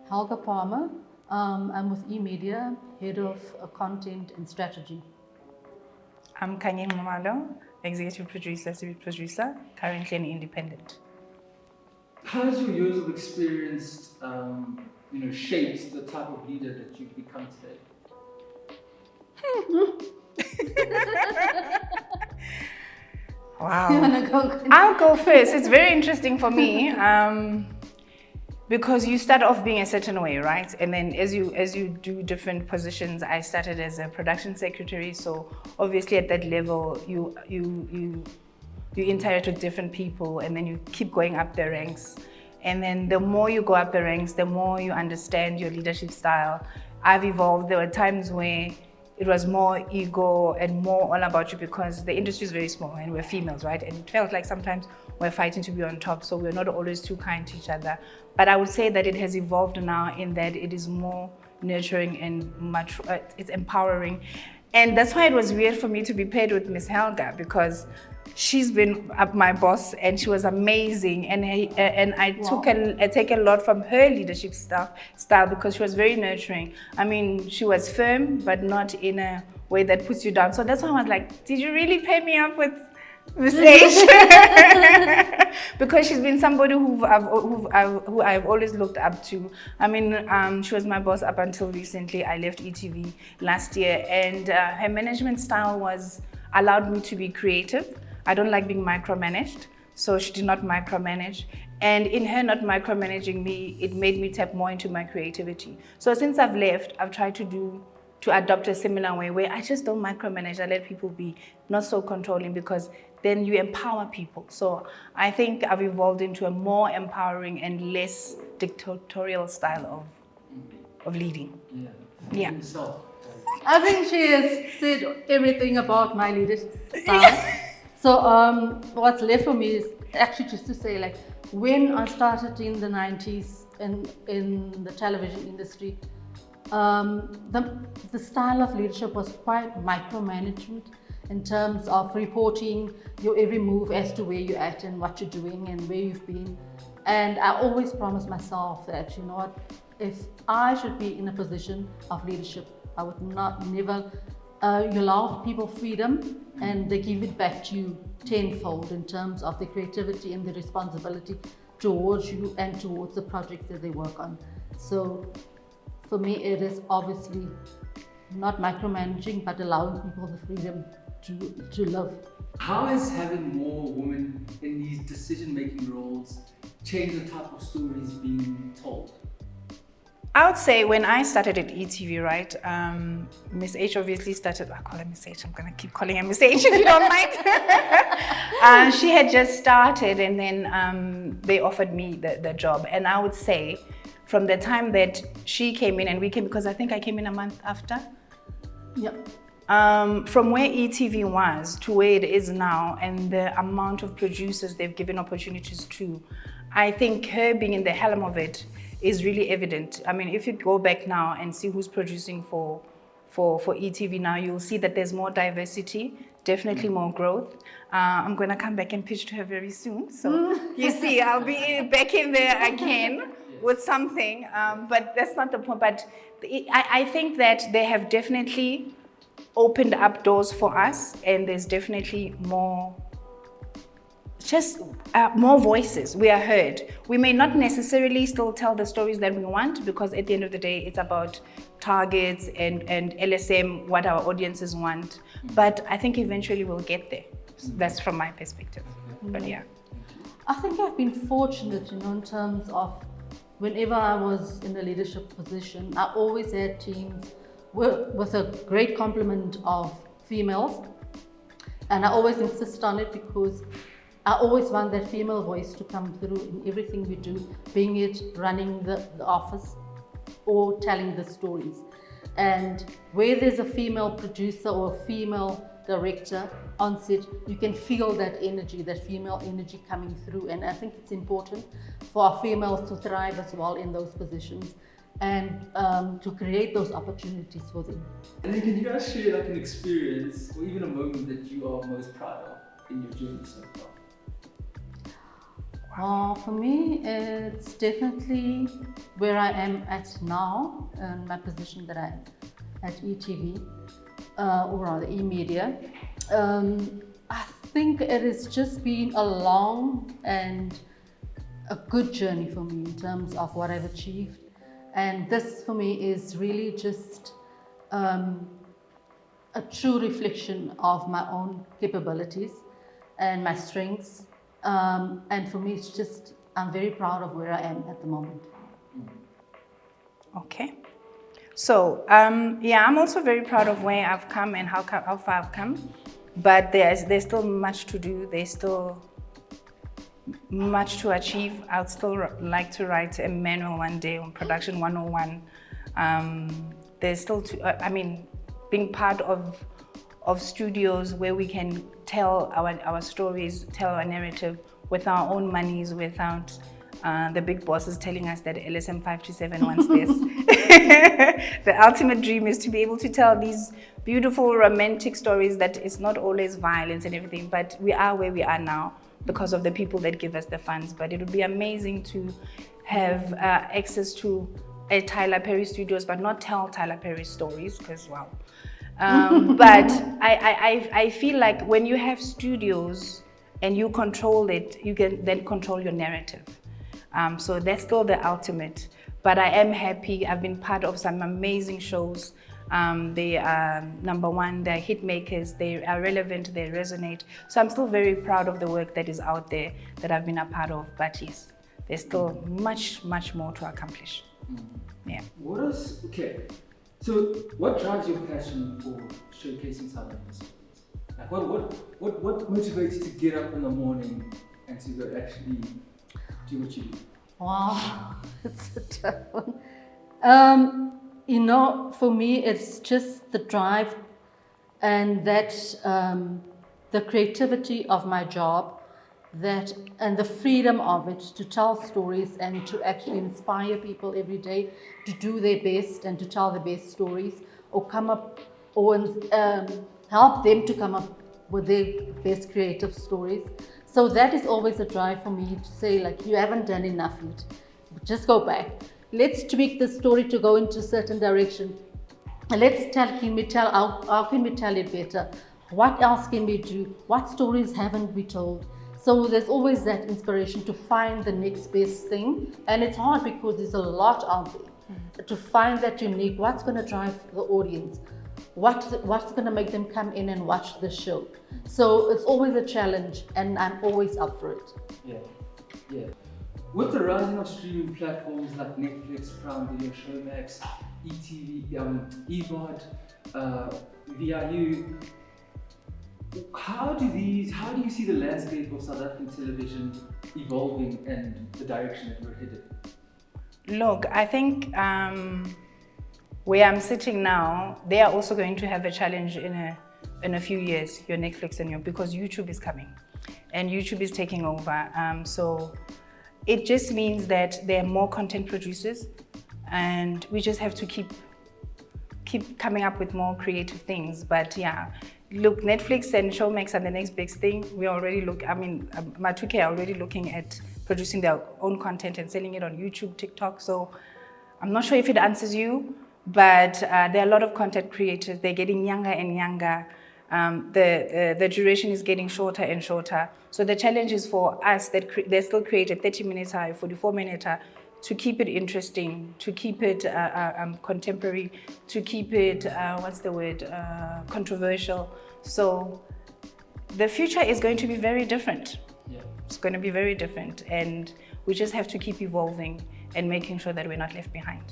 Helga Palmer. I'm with eMedia, head of content and strategy. I'm Khanyi Nxumalo, executive producer, series producer, currently an independent. How has your years of experience, shaped the type of leader that you've become today? Wow. I'll go first. It's very interesting for me because you start off being a certain way, right? And then as you do different positions, I started as a production secretary. So obviously at that level, you interact with different people, and then you keep going up the ranks. And then the more you go up the ranks, the more you understand your leadership style. I've evolved. There were times where it was more ego and more all about you because the industry is very small and we're females, right? And it felt like sometimes we're fighting to be on top, so we're not always too kind to each other. But I would say that it has evolved now in that it is more nurturing and much, it's empowering. And that's why it was weird for me to be paired with Miss Helga, because she's been my boss and she was amazing, and I take a lot from her leadership style because she was very nurturing. I mean, she was firm but not in a way that puts you down. So that's why I was like, did you really pair me up with Miss H? Because she's been somebody who I've always looked up to. I mean, she was my boss up until recently. I left ETV last year, and her management style allowed me to be creative. I don't like being micromanaged, so she did not micromanage. And in her not micromanaging me, it made me tap more into my creativity. So since I've left, I've tried to adopt a similar way where I just don't micromanage. I let people be not so controlling, because then you empower people. So I think I've evolved into a more empowering and less dictatorial style of leading. Yeah. I think she has said everything about my leadership style. So what's left for me is actually just to say, like, when I started in the 90s in the television industry, the style of leadership was quite micromanagement in terms of reporting your every move as to where you're at and what you're doing and where you've been. And I always promised myself that, you know what, if I should be in a position of leadership, I would never you allow people freedom and they give it back to you tenfold in terms of the creativity and the responsibility towards you and towards the projects that they work on. So for me, it is obviously not micromanaging, but allowing people the freedom to live. How has having more women in these decision-making roles changed the type of stories being told? I would say when I started at ETV, right, Miss H obviously started, I call her Miss H, I'm going to keep calling her Miss H if you don't mind. She had just started, and then they offered me the job. And I would say from the time that she came in and we came, because I think I came in a month after. Yep. From where ETV was to where it is now, and the amount of producers they've given opportunities to, I think her being in the helm of it is really evident. I mean, if you go back now and see who's producing for ETV now, you'll see that there's more diversity, definitely more growth. I'm going to come back and pitch to her very soon. So you see, I'll be back in there again with something, but that's not the point. But I think that they have definitely opened up doors for us, and there's definitely more voices. We are heard. We may not necessarily still tell the stories that we want, because at the end of the day, it's about targets and LSM, what our audiences want. But I think eventually we'll get there. That's from my perspective. But yeah. I think I've been fortunate, in terms of whenever I was in a leadership position, I always had teams with a great complement of females. And I always insist on it because I always want that female voice to come through in everything we do, being it running the office or telling the stories. And where there's a female producer or a female director on set, you can feel that energy, that female energy coming through. And I think it's important for our females to thrive as well in those positions and to create those opportunities for them. And then can you guys share like an experience or even a moment that you are most proud of in your journey so far? For me, it's definitely where I am at now, and my position that I am at ETV, or rather eMedia. I think it has just been a long and a good journey for me in terms of what I've achieved. And this for me is really just a true reflection of my own capabilities and my strengths. And for me, it's just, I'm very proud of where I am at the moment. Okay. So, yeah, I'm also very proud of where I've come and how far I've come. But there's still much to do. There's still much to achieve. I'd still like to write a manual one day on Production 101. There's still, being part of studios where we can tell our stories, tell our narrative with our own monies, without the big bosses telling us that LSM 527 wants this. The ultimate dream is to be able to tell these beautiful romantic stories that it's not always violence and everything, but we are where we are now because of the people that give us the funds. But it would be amazing to have access to a Tyler Perry Studios, but not tell Tyler Perry stories, because wow. But I feel like when you have studios and you control it, you can then control your narrative. So that's still the ultimate. But I am happy. I've been part of some amazing shows. They are number one, they're hit makers, they are relevant, they resonate. So I'm still very proud of the work that is out there that I've been a part of. But yes, there's still much, much more to accomplish. Yeah. So what drives your passion for showcasing South African stories? Like what motivates you to get up in the morning and to go actually do what you do? Wow, it's a tough one. For me, it's just the drive and that the creativity of my job, that and the freedom of it to tell stories and to actually inspire people every day to do their best and to tell the best stories, or come up or help them to come up with their best creative stories. So that is always a drive for me to say, like, you haven't done enough yet. Just go back. Let's tweak the story to go into a certain direction. Let's how can we tell it better? What else can we do? What stories haven't we told? So there's always that inspiration to find the next best thing. And it's hard because there's a lot out there. To find that unique, what's going to drive the audience? What's going to make them come in and watch the show? So it's always a challenge, and I'm always up for it. Yeah. With the rising of streaming platforms like Netflix, Prime Video, Showmax, ETV, eVod, VIU, how do you see the landscape of South African television evolving and the direction that we're headed? Look, I think where I'm sitting now, they are also going to have a challenge in a few years, your Netflix and because YouTube is coming and YouTube is taking over. So it just means that there are more content producers, and we just have to keep coming up with more creative things. But yeah, look, Netflix and Showmax are the next big thing. We already Matuke are already looking at producing their own content and selling it on YouTube, TikTok. So I'm not sure if it answers you, but there are a lot of content creators. They're getting younger and younger. The duration is getting shorter and shorter. So the challenge is for us that they still create a 30-minute, 44-minute, to keep it interesting, to keep it contemporary, to keep it, controversial. So the future is going to be very different. Yeah. It's going to be very different, and we just have to keep evolving and making sure that we're not left behind.